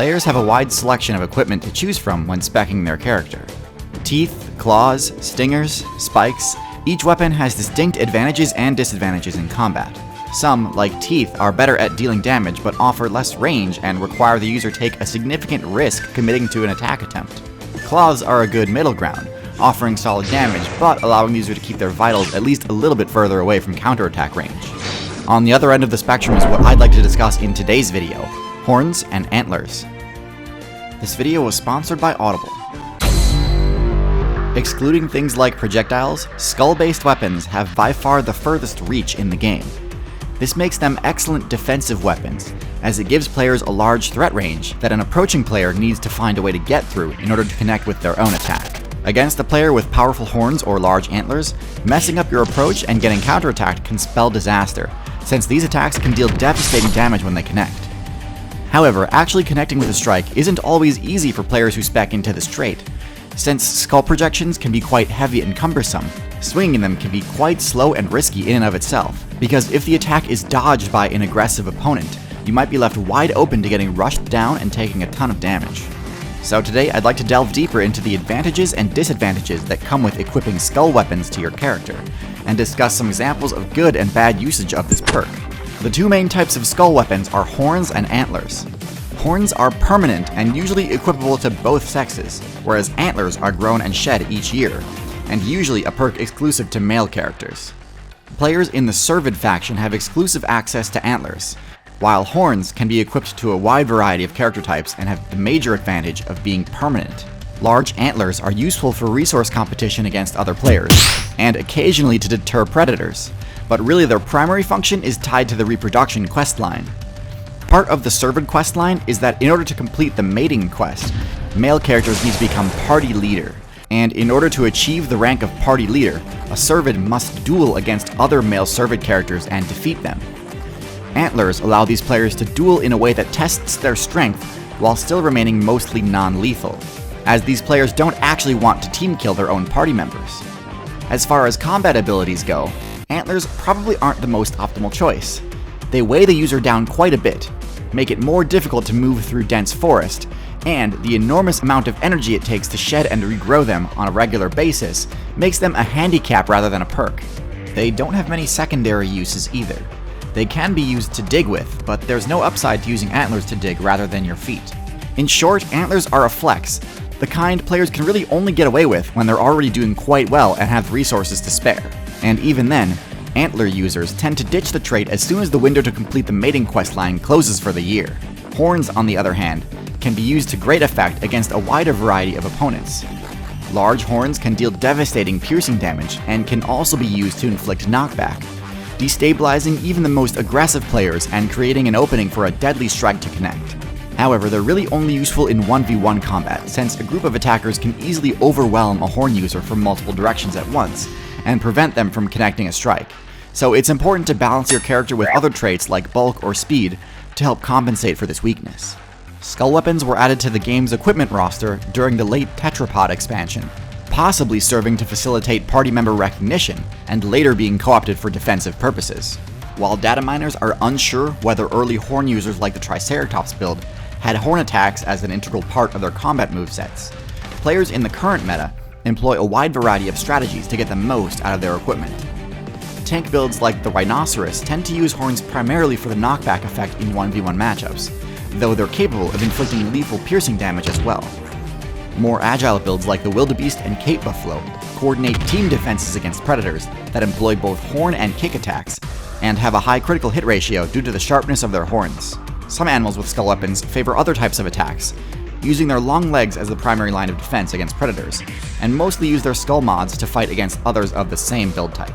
Players have a wide selection of equipment to choose from when speccing their character. Teeth, claws, stingers, spikes, each weapon has distinct advantages and disadvantages in combat. Some, like teeth, are better at dealing damage but offer less range and require the user take a significant risk committing to an attack attempt. Claws are a good middle ground, offering solid damage but allowing the user to keep their vitals at least a little bit further away from counterattack range. On the other end of the spectrum is what I'd like to discuss in today's video: horns and antlers. This video was sponsored by Audible. Excluding things like projectiles, skull-based weapons have by far the furthest reach in the game. This makes them excellent defensive weapons, as it gives players a large threat range that an approaching player needs to find a way to get through in order to connect with their own attack. Against a player with powerful horns or large antlers, messing up your approach and getting counterattacked can spell disaster, since these attacks can deal devastating damage when they connect. However, actually connecting with a strike isn't always easy for players who spec into this trait. Since skull projections can be quite heavy and cumbersome, swinging them can be quite slow and risky in and of itself, because if the attack is dodged by an aggressive opponent, you might be left wide open to getting rushed down and taking a ton of damage. So today I'd like to delve deeper into the advantages and disadvantages that come with equipping skull weapons to your character, and discuss some examples of good and bad usage of this perk. The two main types of skull weapons are horns and antlers. Horns are permanent and usually equipable to both sexes, whereas antlers are grown and shed each year, and usually a perk exclusive to male characters. Players in the Servid faction have exclusive access to antlers, while horns can be equipped to a wide variety of character types and have the major advantage of being permanent. Large antlers are useful for resource competition against other players, and occasionally to deter predators, but really their primary function is tied to the reproduction questline. Part of the Servid questline is that in order to complete the mating quest, male characters need to become party leader, and in order to achieve the rank of party leader, a Servid must duel against other male Servid characters and defeat them. Antlers allow these players to duel in a way that tests their strength while still remaining mostly non-lethal, as these players don't actually want to team kill their own party members. As far as combat abilities go, antlers probably aren't the most optimal choice. They weigh the user down quite a bit, make it more difficult to move through dense forest, and the enormous amount of energy it takes to shed and regrow them on a regular basis makes them a handicap rather than a perk. They don't have many secondary uses either. They can be used to dig with, but there's no upside to using antlers to dig rather than your feet. In short, antlers are a flex, the kind players can really only get away with when they're already doing quite well and have resources to spare. And even then, antler users tend to ditch the trait as soon as the window to complete the mating questline closes for the year. Horns, on the other hand, can be used to great effect against a wider variety of opponents. Large horns can deal devastating piercing damage and can also be used to inflict knockback, destabilizing even the most aggressive players and creating an opening for a deadly strike to connect. However, they're really only useful in 1v1 combat, since a group of attackers can easily overwhelm a horn user from multiple directions at once, and prevent them from connecting a strike. So it's important to balance your character with other traits like bulk or speed to help compensate for this weakness. Skull weapons were added to the game's equipment roster during the late Tetrapod expansion, possibly serving to facilitate party member recognition, and later being co-opted for defensive purposes. While data miners are unsure whether early horn users like the Triceratops build had horn attacks as an integral part of their combat movesets, players in the current meta employ a wide variety of strategies to get the most out of their equipment. Tank builds like the Rhinoceros tend to use horns primarily for the knockback effect in 1v1 matchups, though they're capable of inflicting lethal piercing damage as well. More agile builds like the Wildebeest and Cape Buffalo coordinate team defenses against predators that employ both horn and kick attacks, and have a high critical hit ratio due to the sharpness of their horns. Some animals with skull weapons favor other types of attacks, using their long legs as the primary line of defense against predators, and mostly use their skull mods to fight against others of the same build type.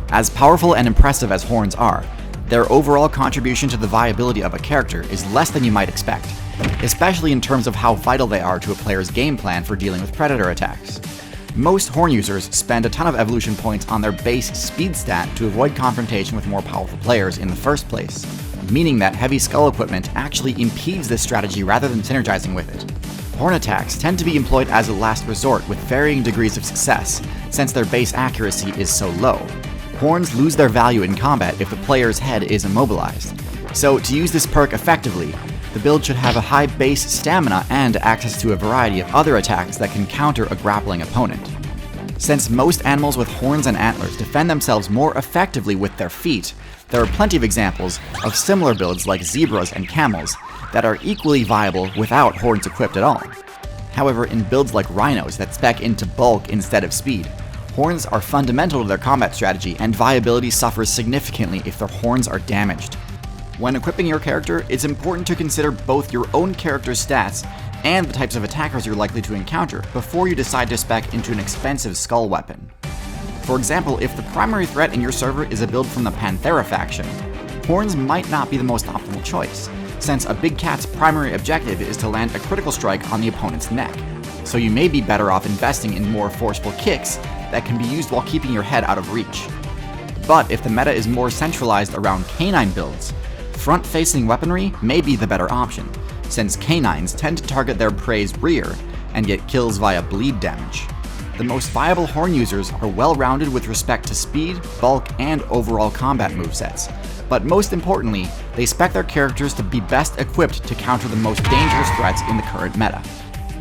As powerful and impressive as horns are, their overall contribution to the viability of a character is less than you might expect, especially in terms of how vital they are to a player's game plan for dealing with predator attacks. Most horn users spend a ton of evolution points on their base speed stat to avoid confrontation with more powerful players in the first place, meaning that heavy skull equipment actually impedes this strategy rather than synergizing with it. Horn attacks tend to be employed as a last resort with varying degrees of success, since their base accuracy is so low. Horns lose their value in combat if the player's head is immobilized. So to use this perk effectively, The build should have a high base stamina and access to a variety of other attacks that can counter a grappling opponent. Since most animals with horns and antlers defend themselves more effectively with their feet, there are plenty of examples of similar builds like zebras and camels that are equally viable without horns equipped at all. However, in builds like rhinos that spec into bulk instead of speed, horns are fundamental to their combat strategy, and viability suffers significantly if their horns are damaged. When equipping your character, it's important to consider both your own character's stats and the types of attackers you're likely to encounter before you decide to spec into an expensive skull weapon. For example, if the primary threat in your server is a build from the Panthera faction, horns might not be the most optimal choice, since a big cat's primary objective is to land a critical strike on the opponent's neck, so you may be better off investing in more forceful kicks that can be used while keeping your head out of reach. But if the meta is more centralized around canine builds, front-facing weaponry may be the better option, since canines tend to target their prey's rear and get kills via bleed damage. The most viable horn users are well-rounded with respect to speed, bulk, and overall combat movesets, but most importantly, they spec their characters to be best equipped to counter the most dangerous threats in the current meta.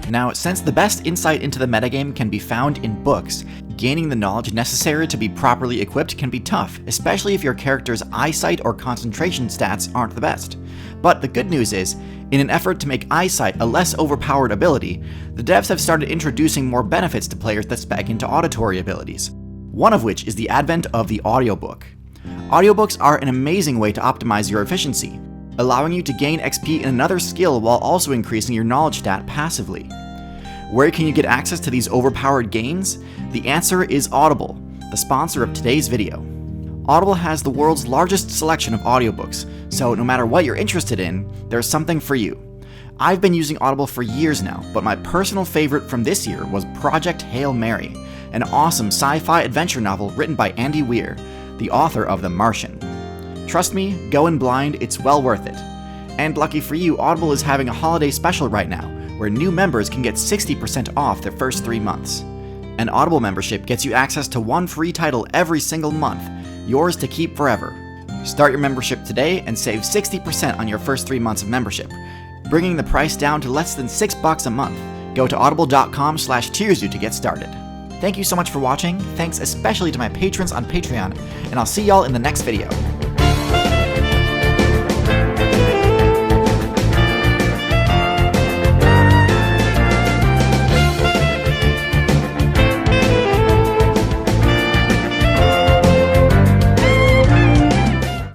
Now, since the best insight into the metagame can be found in books, gaining the knowledge necessary to be properly equipped can be tough, especially if your character's eyesight or concentration stats aren't the best. But the good news is, in an effort to make eyesight a less overpowered ability, the devs have started introducing more benefits to players that spec into auditory abilities, one of which is the advent of the audiobook. Audiobooks are an amazing way to optimize your efficiency, allowing you to gain XP in another skill while also increasing your knowledge stat passively. Where can you get access to these overpowered gains? The answer is Audible, the sponsor of today's video. Audible has the world's largest selection of audiobooks, so no matter what you're interested in, there's something for you. I've been using Audible for years now, but my personal favorite from this year was Project Hail Mary, an awesome sci-fi adventure novel written by Andy Weir, the author of The Martian. Trust me, go in blind, it's well worth it. And lucky for you, Audible is having a holiday special right now, where new members can get 60% off their first 3 months. An Audible membership gets you access to one free title every single month, yours to keep forever. Start your membership today and save 60% on your first 3 months of membership, bringing the price down to less than $6 a month. Go to audible.com/tearsu to get started. Thank you so much for watching, thanks especially to my patrons on Patreon, and I'll see y'all in the next video.